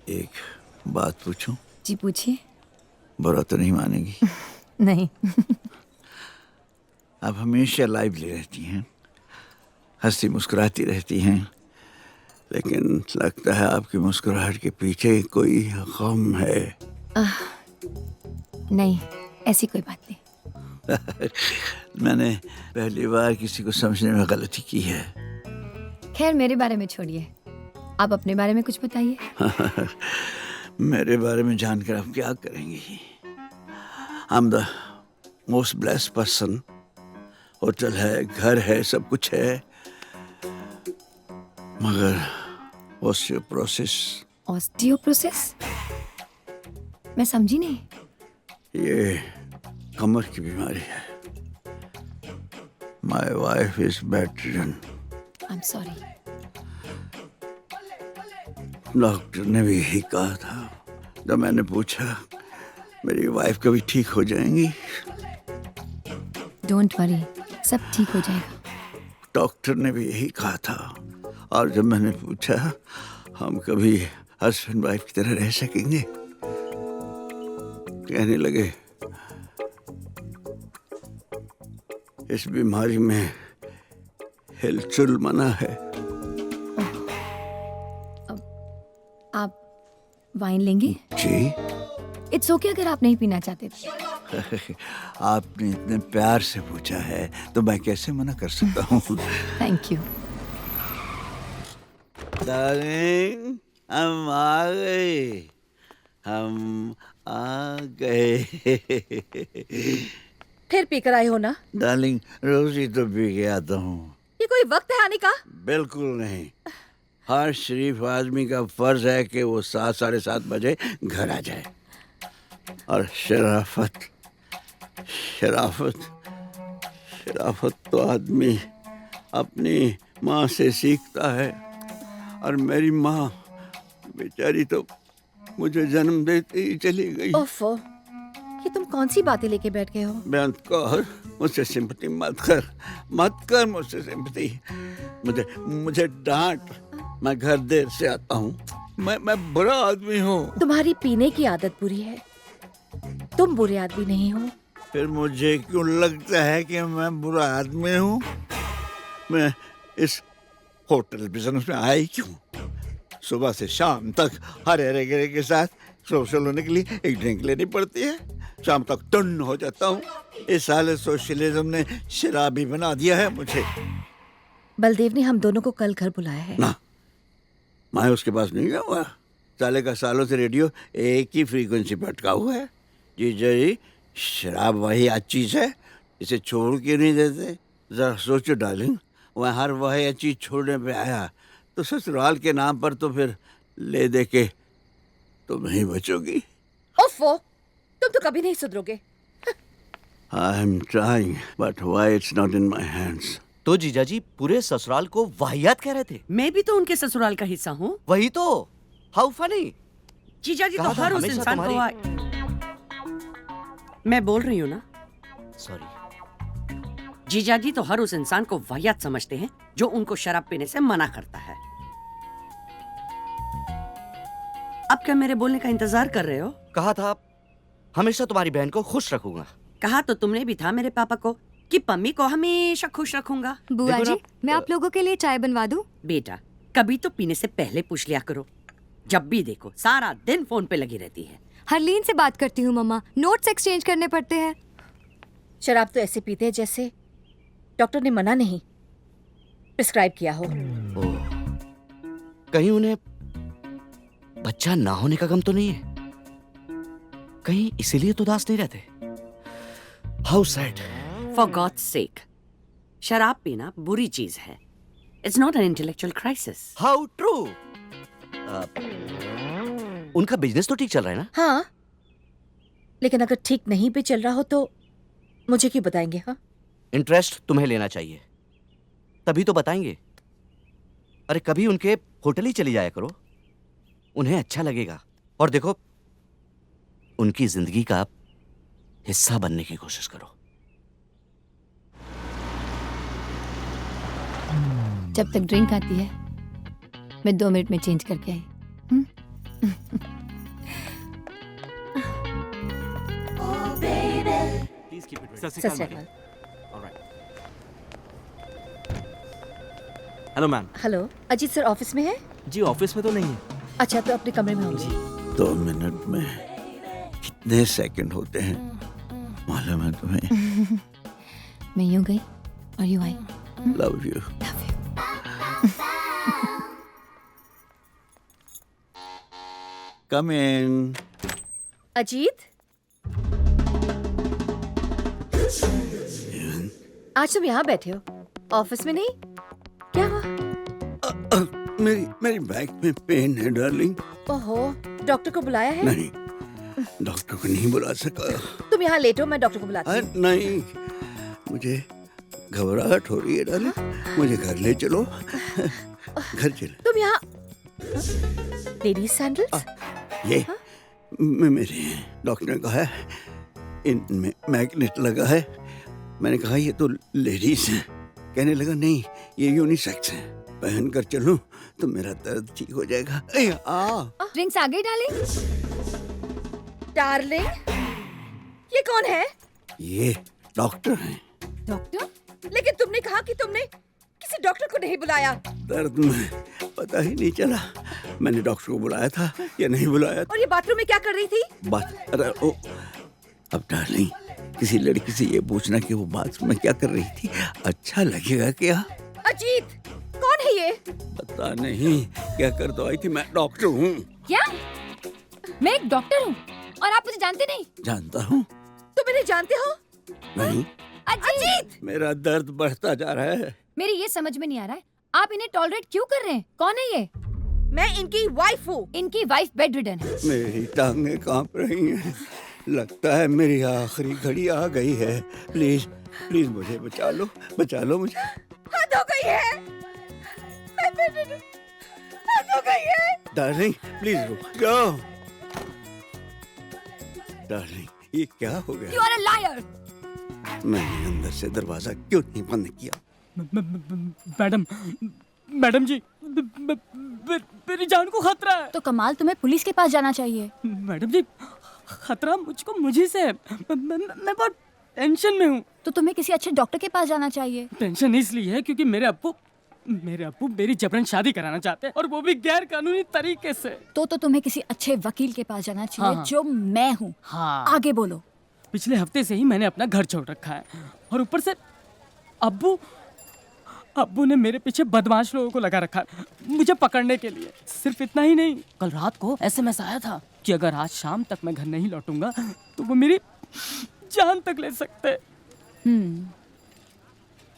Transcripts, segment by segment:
एक बात पूछूं? जी पूछिए। बुरा तो नहीं मानेगी? नहीं। आप हमेशा लाइवली रहती हैं, हंसती मुस्कुराती रहती हैं, लेकिन लगता है आपकी मुस्कुराहट के पीछे कोई गम है। नहीं, ऐसी कोई बात नहीं। मैंने पहली बार किसी को समझने में गलती की है। खैर मेरे बारे में छोड़िए, आप अपने बारे में कुछ बताइए। मेरे बारे में जानकर आप क्या करेंगी? I am the most blessed person. Hotel है, घर है, सब कुछ है, मगर ऑस्टियोपोरोसिस। ऑस्टियोपोरोसिस? मैं समझी नहीं। ये कमर की बीमारी है। My wife is bedridden. I am sorry. Doctor ने भी यही कहा था। जब मैंने पूछा मेरी वाइफ कभी ठीक हो जाएंगी, डोंट वरी, सब ठीक हो जाएगा। डॉक्टर ने भी यही कहा था। और जब मैंने पूछा हम कभी हस्बैंड वाइफ की तरह रह सकेंगे, कहने लगे इस बीमारी में हिलचुल मना है। आप वाइन लेंगे? जी। इट्स ओके अगर आप नहीं पीना चाहते तो। आपने इतने प्यार से पूछा है तो मैं कैसे मना कर सकता हूँ। Thank you. डार्लिंग, हम आ गए, हम आ गए। फिर पीकर आए हो ना? डार्लिंग, रोज ही तो पी के आता हूँ। ये कोई वक्त है आने का? बिल्कुल नहीं। हर शरीफ आदमी का फर्ज है कि वो 7-7:30 बजे घर आ जाए। और शराफत शराफत शराफत तो आदमी अपनी माँ से सीखता है। और मेरी माँ बेचारी तो मुझे जन्म देते ही चली गई। ओफो, ये तुम कौन सी बातें लेके बैठ गए हो? बेअंत कौर, मुझसे सिंपैथी मत कर मुझसे सिंपैथी। मुझे डांट। मैं घर देर से आता हूँ। मैं बुरा आदमी हूँ। तुम्हारी पीने की आदत बुरी है, तुम बुरे आदमी नहीं हो। फिर मुझे क्यों लगता है कि मैं बुरा आदमी हूँ? मैं इस होटल बिजनेस में आई क्यों? सुबह से शाम तक हरे गिरे के साथ सोशल होने के लिए एक ड्रिंक लेनी पड़ती है। शाम तक टन हो जाता हूँ। इस साल सोशलिज्म ने शराबी बना दिया है मुझे। बलदेव ने हम दोनों को कल घर बुलाया है। ना, मैं उसके पास नहीं गया हुआ। साले का सालों से रेडियो एक ही फ्रीक्वेंसी पर अटका हुआ है। जी, शराब वही अच्छी चीज है, इसे छोड़ के नहीं देते। जरा सोचो डार्लिंग, वह हर वही चीज छोड़ने पे आया तो ससुराल के नाम पर तो फिर ले दे के तुम नहीं बचोगी। ओफो, तुम तो कभी नहीं सुधरोगे। I am trying but why it's not in my hands. तो जीजाजी पूरे ससुराल को वाहियात कह रहे थे। मैं भी तो उनके ससुराल का हिस्सा हूँ। वही तो, हाउ फनी। जीजाजी तो कहा था हर उस हमेशा इंसान को मैं बोल रही हूँ ना, सॉरी। जीजाजी तो हर उस इंसान को वाहियात समझते हैं जो उनको शराब पीने से मना करता है। अब क्या मेरे बोलने का इंतजार कर रहे हो? कहा था हमेशा तुम्हारी बहन को खुश रखूंगा। कहा तो तुमने भी था मेरे पापा को कि पम्मी को हमेशा खुश रखूंगा। बुआ जी, मैं आप लोगों के लिए चाय बनवा दूं? बेटा, कभी तो पीने से पहले पूछ लिया करो। जब भी देखो सारा दिन फोन पे लगी रहती है। हरलीन से बात करती हूँ मम्मा, नोट्स एक्सचेंज करने पड़ते हैं। शराब तो ऐसे पीते हैं जैसे डॉक्टर ने मना नहीं प्रिस्क्राइब किया हो। कहीं उन्हें बच्चा ना होने का गम तो नहीं है? कहीं इसीलिए तो उदास नहीं रहते? How sad. फॉर गॉड्स सेक, शराब पीना बुरी चीज है। It's not an intellectual crisis. How true. उनका बिजनेस तो ठीक चल रहा है ना? हाँ, लेकिन अगर ठीक नहीं भी चल रहा हो तो मुझे क्यों बताएंगे? हाँ, इंटरेस्ट तुम्हें लेना चाहिए, तभी तो बताएंगे। अरे कभी उनके होटल ही चली जाया करो, उन्हें अच्छा लगेगा। और देखो, उनकी जिंदगी का हिस्सा बनने की कोशिश करो। जब तक ड्रिंक आती है मैं 2 मिनट में चेंज करके आई। सत श्री अकाल। Hello ma'am. Hello, Ajit sir office में है? जी ऑफिस में तो नहीं है। अच्छा, तो अपने कमरे में होंगे। 2 मिनट में कितने सेकंड होते हैं मालूम है तुम्हें? मैं यूं गई और यूं आई। Love you. Come in. Ajit, आज तुम यहाँ बैठे हो, ऑफिस में नहीं? क्या हुआ? मेरी बैक में पेन है डार्लिंग। ओहो, डॉक्टर को बुलाया है? नहीं, डॉक्टर को नहीं बुला सका। तुम यहाँ लेटो, मैं डॉक्टर को बुलाती हूँ। नहीं, मुझे घबराहट हो रही है डार्लिंग, मुझे घर ले चलो। घर चलो। तुम यहाँ लेडीज सैंडल्स? ये मेरे हैं। डॉक्टर ने कहा है इनमें मैग्नेट लगा है। मैंने कहा ये तो लेडीज हैं। कहने लगा नहीं, ये यूनिसेक्स है, पहन कर चलूं तो मेरा दर्द ठीक हो जाएगा। ड्रिंक्स आ गई डार्लिंग? डार्लिंग, ये कौन है? ये डॉक्टर हैं। डॉक्टर? लेकिन तुमने कहा कि तुमने किसी डॉक्टर को नहीं बुलाया। दर्द में पता ही नहीं चला मैंने डॉक्टर को बुलाया था या नहीं बुलाया। और ये बाथरूम में क्या कर रही थी? बात अब डार्लिंग, किसी लड़की से ये पूछना कि वो बाथरूम में क्या कर रही थी अच्छा लगेगा क्या? अजीत, कौन है ये? पता नहीं क्या कर तो आई थी। मैं डॉक्टर हूँ। क्या? मैं एक डॉक्टर हूँ और आप मुझे जानते नहीं? जानता हूँ। तुम इन्हें जानते हो? नहीं। अजीत! मेरा दर्द बढ़ता जा रहा है। मेरी ये समझ में नहीं आ रहा है, आप इन्हें टॉलरेट क्यों कर रहे हैं? कौन है ये? मैं इनकी वाइफ हूँ। इनकी वाइफ बेड रिडन है। मेरी टांगें कांप रही हैं। लगता है मेरी आखिरी घड़ी आ गई है। प्लीज प्लीज मुझे बचा लो मुझे। हद हो गई है। हद हो गई है। डार्लिंग प्लीज रुक जाओ। डार्लिंग ये क्या हो गया? You are a liar! मैंने अंदर से दरवाजा क्यों नहीं बंद किया? मैडम जी, मेरी जान को खतरा है। तो कमाल, तुम्हें पुलिस के पास जाना चाहिए। मैडम जी, खतरा मुझे से है। मैं बहुत टेंशन में हूँ। तो तुम्हें किसी अच्छे डॉक्टर के पास जाना चाहिए। टेंशन इसलिए है क्योंकि मेरे अब्बू मेरी जबरन शादी कराना चाहते हैं और वो भी गैर कानूनी तरीके से। तो तुम्हें किसी अच्छे वकील के पास जाना चाहिए। हाँ। जो मैं हूँ। हाँ। आगे बोलो। पिछले हफ्ते से ही मैंने अपना घर छोड़ रखा है और ऊपर से अब्बू ने मेरे पीछे बदमाश लोगों को लगा रखा है मुझे पकड़ने के लिए। सिर्फ इतना ही नहीं, कल रात को एसएमएस आया था कि अगर आज शाम तक मैं घर नहीं लौटूंगा तो वो मेरी जान तक ले सकते।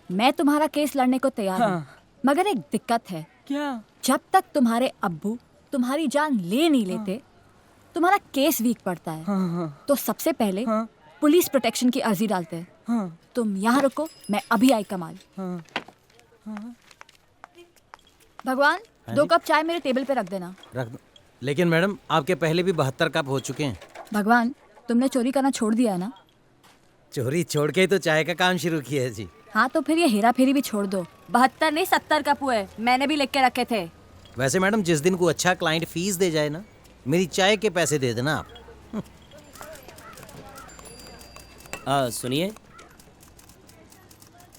मैं तुम्हारा केस लड़ने को तैयार हूँ। हाँ। मगर एक दिक्कत है। क्या? जब तक तुम्हारे अब्बू तुम्हारी जान ले नहीं लेते, तुम्हारा केस वीक पड़ता है। हाँ। तो सबसे पहले हाँ। पुलिस प्रोटेक्शन की अर्जी डालते हैं। हाँ। तुम यहाँ रुको, मैं अभी आई कमाल। हाँ। भगवान, 2 कप चाय मेरे टेबल पे रख देना। रख दो। लेकिन मैडम आपके पहले भी 72 कप हो चुके हैं। भगवान, तुमने चोरी करना छोड़ दिया है ना? चोरी छोड़ के ही तो चाय का काम शुरू किया है जी। हाँ, तो फिर ये हेरा फेरी भी छोड़ दो। 72 नहीं 70 कप हुए, मैंने भी लिख के रखे थे। वैसे मैडम जिस दिन को अच्छा क्लाइंट फीस दे जाए ना, मेरी चाय के पैसे दे देना आप। सुनिए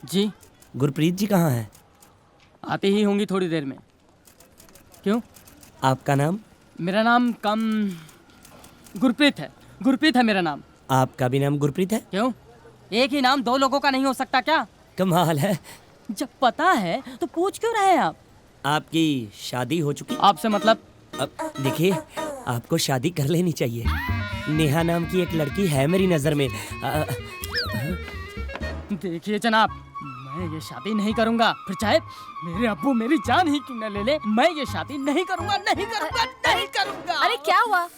जी, गुरप्रीत जी कहाँ हैं? आती ही होंगी थोड़ी देर में। क्यों? आपका नाम? मेरा नाम गुरप्रीत है। गुरप्रीत है मेरा नाम। आपका भी नाम गुरप्रीत है? क्यों? एक ही नाम 2 लोगों का नहीं हो सकता क्या? कमाल है। जब पता है तो पूछ क्यों रहे हैं आप? आपकी शादी हो चुकी? आपसे मतलब? अब देखिए, आपको शादी कर लेनी चाहिए। नेहा नाम की एक लड़की है मेरी नज़र में। देखिए जनाब, मैं ये शादी नहीं करूंगा, फिर चाहे मेरे अब्बू मेरी जान ही क्यों न ले ले, मैं ये शादी नहीं करूंगा, नहीं करूंगा, नहीं करूंगा। अरे क्या हुआ?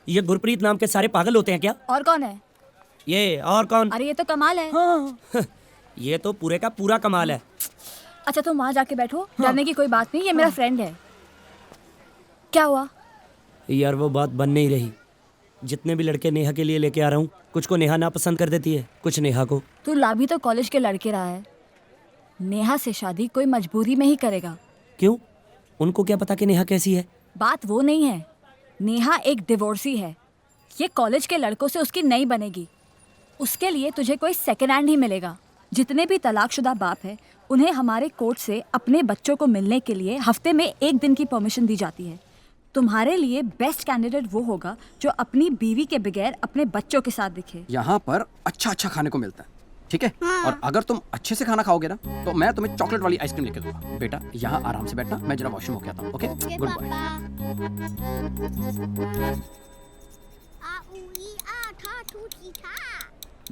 ये गुरप्रीत नाम के सारे पागल होते हैं क्या? और कौन है? ये और कौन? अरे ये तो कमाल है। हाँ। ये तो पूरे का पूरा कमाल है। अच्छा, तुम वहाँ जाके बैठो, डरने की कोई बात नहीं, ये मेरा फ्रेंड है। क्या हुआ? यार वो बात बन नहीं रही। जितने भी लड़के नेहा के लिए लेके आ रहा हूँ, कुछ को नेहा ना पसंद कर देती है, कुछ नेहा को। तू ला भी तो कॉलेज के लड़के रहा है। नेहा से शादी कोई मजबूरी में ही करेगा। क्यों? उनको क्या पता कि नेहा कैसी है? बात वो नहीं है। नेहा एक डिवोर्सी है। ये कॉलेज के लड़कों से उसकी नहीं बनेगी। उसके लिए तुझे कोई सेकेंड हैंड ही मिलेगा। जितने भी तलाकशुदा बाप हैं, उन्हें हमारे कोर्ट से अपने बच्चों को मिलने के लिए हफ्ते में 1 दिन की परमिशन दी जाती है। तुम्हारे लिए बेस्ट कैंडिडेट वो होगा जो अपनी बीवी के बगैर अपने बच्चों के साथ दिखे। यहाँ पर अच्छा अच्छा खाने को मिलता है, ठीक है? और अगर तुम अच्छे से खाना खाओगे ना तो मैं तुम्हें चॉकलेट वाली आइसक्रीम लेके दूंगा। बेटा यहाँ आराम से बैठना, मैं जरा वॉशरूम होके आता हूँ। Okay, good bye.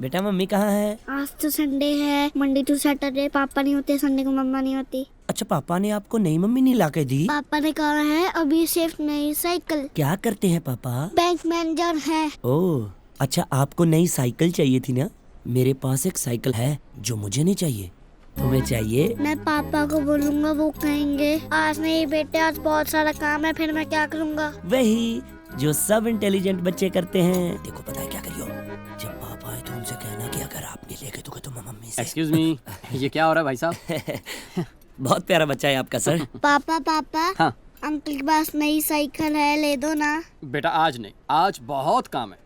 बेटा मम्मी कहाँ है? आज तो संडे है, मंडे टू सैटरडे पापा नहीं होते, संडे को मम्मा नहीं होती। अच्छा, पापा ने आपको नई मम्मी नहीं ला के दी? पापा ने कहा है अभी सिर्फ नई साइकिल। क्या करते हैं पापा? बैंक मैनेजर है। ओह अच्छा, आपको नई साइकिल चाहिए थी ना? मेरे पास एक साइकिल है जो मुझे नहीं चाहिए, तुम्हें चाहिए? मैं पापा को बोलूँगा, वो कहेंगे आज नहीं बेटे, आज बहुत सारा काम है, फिर मैं क्या करूँगा? वही जो सब इंटेलिजेंट बच्चे करते हैं। देखो पता है क्या करियो, जब पापा आए तो उनसे कहना कि अगर आप नहीं लेके दोगे तो मैं मम्मी से। एक्सक्यूज मी, ये क्या हो रहा है भाई साहब? बहुत प्यारा बच्चा है आपका सर। पापा पापा, हाँ अंकल के पास नई साइकिल है, ले दो ना। बेटा आज नहीं, आज बहुत काम है।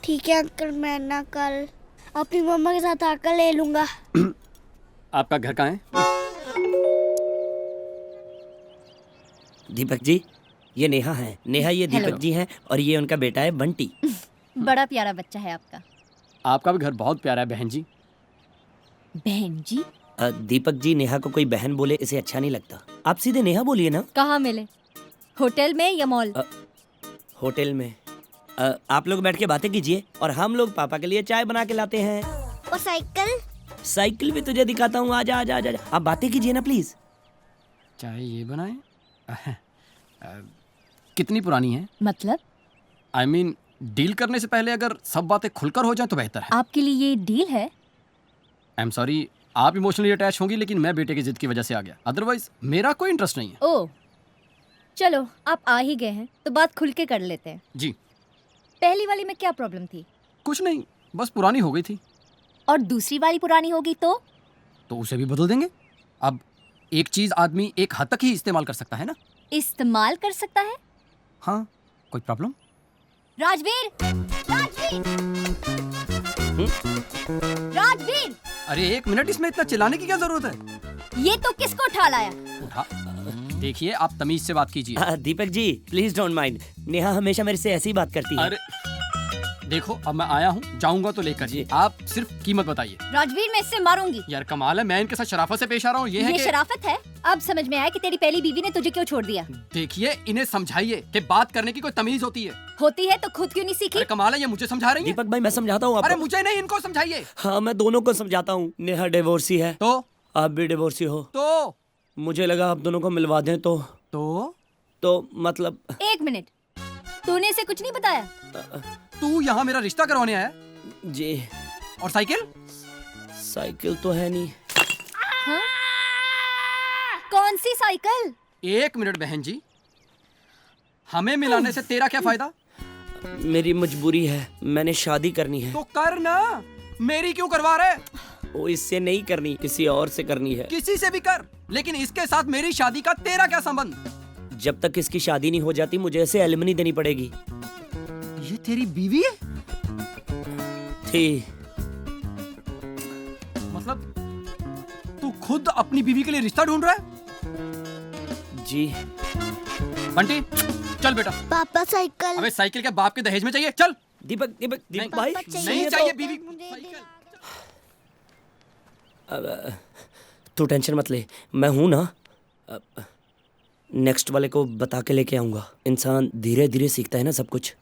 ठीक है अंकल, मैं ना कल अपनी मम्मा के साथ आकर ले लूंगा। आपका घर कहाँ है? दीपक जी, ये नेहा है। नेहा ये दीपक Hello. जी हैं और ये उनका बेटा है बंटी। बड़ा प्यारा बच्चा है आपका। आपका भी घर बहुत प्यारा है बहन जी। बहन जी? दीपक जी, नेहा को कोई बहन बोले इसे अच्छा नहीं लगता। आप सीधे नेहा बोलिए ना। कहाँ मिले, होटल में या मॉल? होटल में। आप लोग बैठ के बातें कीजिए और हम लोग पापा के लिए चाय बना के लाते हैं। और साइकिल? साइकिल भी तुझे दिखाता हूँ, आजा आजा आजा। आप बातें कीजिए ना प्लीज। चाय ये बनाए? कितनी पुरानी है? मतलब I mean, डील करने से पहले अगर सब बातें खुलकर हो जाए तो बेहतर है। आपके लिए ये डील है? आई एम सॉरी, आप इमोशनली अटैच होंगी, लेकिन मैं बेटे की जिद की वजह से आ गया, अदरवाइज मेरा कोई इंटरेस्ट नहीं है। ओह चलो, आप आ ही गए हैं तो बात खुल के कर लेते हैं। जी। पहली वाली में क्या प्रॉब्लम थी? कुछ नहीं, बस पुरानी हो गई थी। और दूसरी वाली पुरानी होगी तो उसे भी बदल देंगे। अब एक चीज आदमी एक हद तक ही इस्तेमाल कर सकता है ना। इस्तेमाल कर सकता है? हाँ, कोई प्रॉब्लम? राजवीर! राजवीर! राजवीर! अरे एक मिनट, इसमें इतना चिल्लाने की क्या जरूरत है? ये तो किसको उठा लाया? उठा? देखिए, आप तमीज से बात कीजिए। Deepak ji please don't mind, Neha हमेशा मेरे से ऐसी बात करती है। अरे देखो, अब मैं आया हूँ, जाऊंगा तो लेकर जी। आप सिर्फ कीमत बताइए। राजवीर, मैं इससे मारूंगी। यार कमाल है, मैं इनके साथ शराफत से पेश आ रहा हूँ। ये शराफत है? अब समझ में आया कि तेरी पहली बीवी ने तुझे क्यों छोड़ दिया। देखिए, इन्हें समझाइए कि बात करने की कोई तमीज होती है। होती है तो खुद क्यों नहीं सीखी? अरे कमाल है, ये मुझे समझा रही है। दीपक भाई मैं समझाता हूँ आपको। अरे मुझे नहीं, इनको समझाइए। हाँ मैं दोनों को समझाता हूँ। नेहा डिवोर्सी है तो आप भी डिवोर्सी हो, तो मुझे लगा आप दोनों को मिलवा दें तो मतलब। एक मिनट, तूने इसे कुछ नहीं बताया? तू यहाँ मेरा रिश्ता करवाने आया? जी। और साइकिल? साइकिल तो है नहीं। हाँ? कौन सी साइकिल? एक मिनट बहन जी, हमें मिलाने से तेरा क्या फायदा? मेरी मजबूरी है, मैंने शादी करनी है। तो कर ना, मेरी क्यों करवा रहे? वो इससे नहीं करनी, किसी और से करनी है। किसी से भी कर, लेकिन इसके साथ मेरी शादी का तेरा क्या संबंध? जब तक इसकी शादी नहीं हो जाती मुझे इसे एलिमनी देनी पड़ेगी। ये तेरी बीवी है? थी। मतलब तू खुद अपनी बीवी के लिए रिश्ता ढूंढ रहा है? जी। बंटी चल बेटा। पापा साइकिल। अबे साइकिल के बाप के दहेज में चाहिए, चल। दीपक भाई नहीं चाहिए बीवी साइकिल। तू टेंशन मत ले, मैं हूं ना। नेक्स्ट वाले को बता के लेके आऊंगा। इंसान धीरे धीरे सीखता है ना सब कुछ।